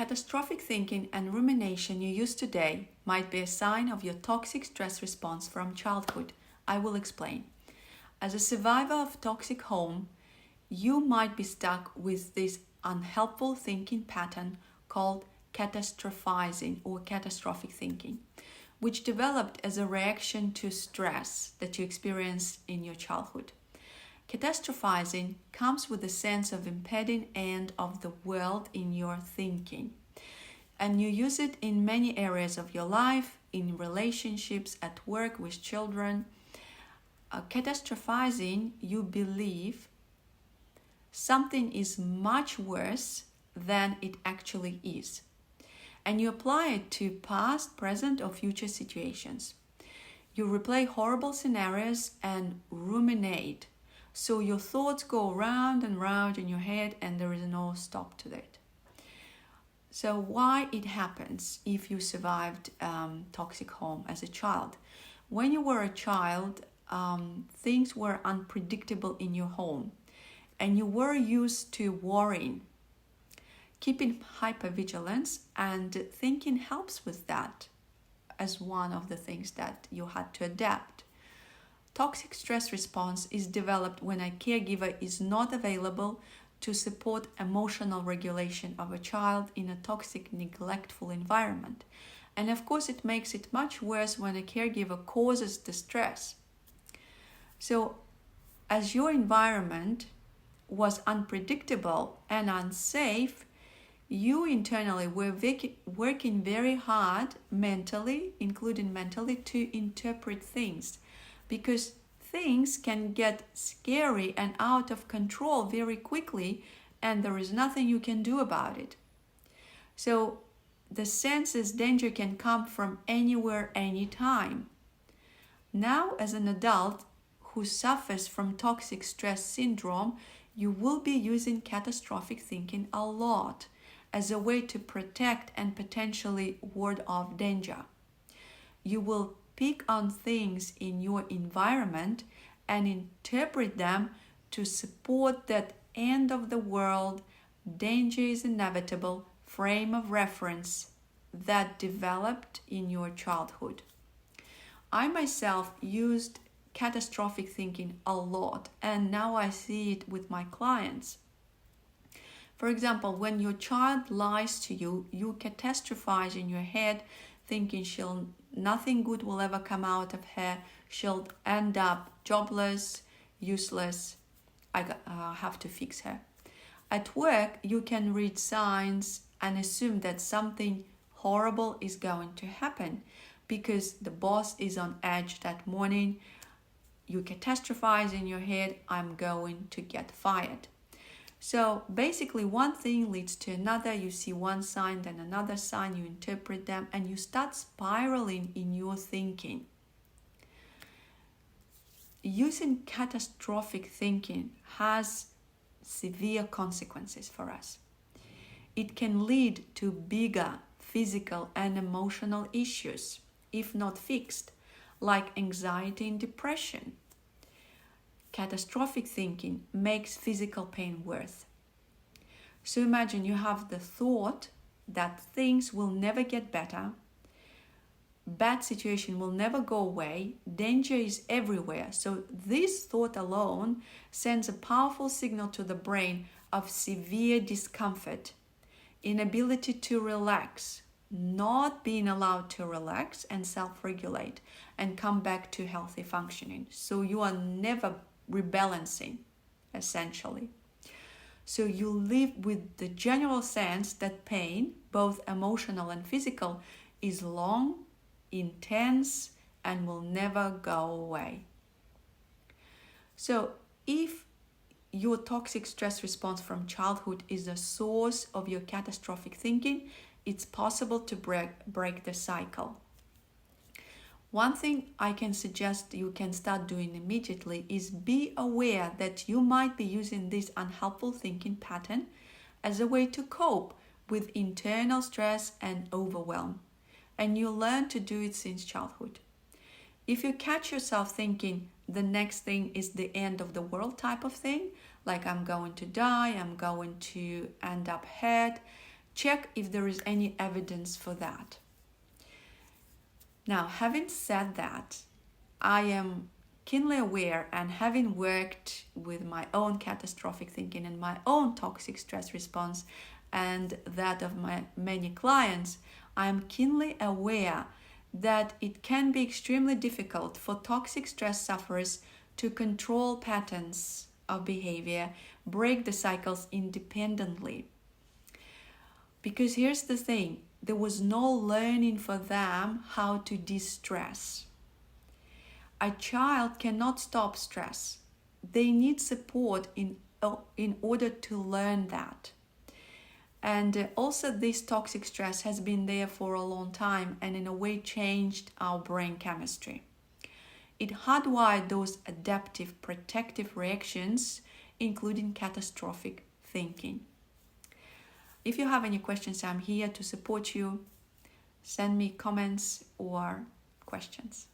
Catastrophic thinking and rumination you use today might be a sign of your toxic stress response from childhood. I will explain. As a survivor of toxic home, you might be stuck with this unhelpful thinking pattern called catastrophizing or catastrophic thinking, which developed as a reaction to stress that you experienced in your childhood. Catastrophizing comes with a sense of impending end of the world in your thinking. And you use it in many areas of your life, in relationships, at work, with children. Catastrophizing, you believe something is much worse than it actually is. And you apply it to past, present, or future situations. You replay horrible scenarios and ruminate. So your thoughts go round and round in your head and there is no stop to it. So why it happens if you survived toxic home as a child? When you were a child, things were unpredictable in your home and you were used to worrying. Keeping hypervigilance and thinking helps with that as one of the things that you had to adapt. Toxic stress response is developed when a caregiver is not available to support emotional regulation of a child in a toxic, neglectful environment. And of course, it makes it much worse when a caregiver causes the stress. So, as your environment was unpredictable and unsafe, you internally were working very hard mentally, including mentally, to interpret things. Because things can get scary and out of control very quickly and there is nothing you can do about it. So the senses danger can come from anywhere, anytime. Now, as an adult who suffers from toxic stress syndrome, you will be using catastrophic thinking a lot as a way to protect and potentially ward off danger. You will pick on things in your environment and interpret them to support that end of the world, danger is inevitable frame of reference that developed in your childhood. I myself used catastrophic thinking a lot and now I see it with my clients. For example, when your child lies to you, you catastrophize in your head thinking nothing good will ever come out of her. She'll end up jobless, useless. I have to fix her. At work, you can read signs and assume that something horrible is going to happen because the boss is on edge that morning. You catastrophize in your head, I'm going to get fired. So basically one thing leads to another, you see one sign, then another sign, you interpret them, and you start spiraling in your thinking. Using catastrophic thinking has severe consequences for us. It can lead to bigger physical and emotional issues, if not fixed, like anxiety and depression. Catastrophic thinking makes physical pain worse. So imagine you have the thought that things will never get better, bad situation will never go away, danger is everywhere. So this thought alone sends a powerful signal to the brain of severe discomfort, inability to relax, not being allowed to relax and self-regulate and come back to healthy functioning. So you are never rebalancing, essentially. So you live with the general sense that pain, both emotional and physical, is long, intense, and will never go away. So if your toxic stress response from childhood is the source of your catastrophic thinking, it's possible to break the cycle. One thing I can suggest you can start doing immediately is be aware that you might be using this unhelpful thinking pattern as a way to cope with internal stress and overwhelm. And you learn to do it since childhood. If you catch yourself thinking the next thing is the end of the world type of thing, like I'm going to die, I'm going to end up hurt, check if there is any evidence for that. Now, having said that, I am keenly aware, and having worked with my own catastrophic thinking and my own toxic stress response and that of my many clients, I am keenly aware that it can be extremely difficult for toxic stress sufferers to control patterns of behavior, break the cycles independently. Because here's the thing, there was no learning for them how to de-stress. A child cannot stop stress. They need support in order to learn that. And also this toxic stress has been there for a long time and in a way changed our brain chemistry. It hardwired those adaptive protective reactions, including catastrophic thinking. If you have any questions, I'm here to support you. Send me comments or questions.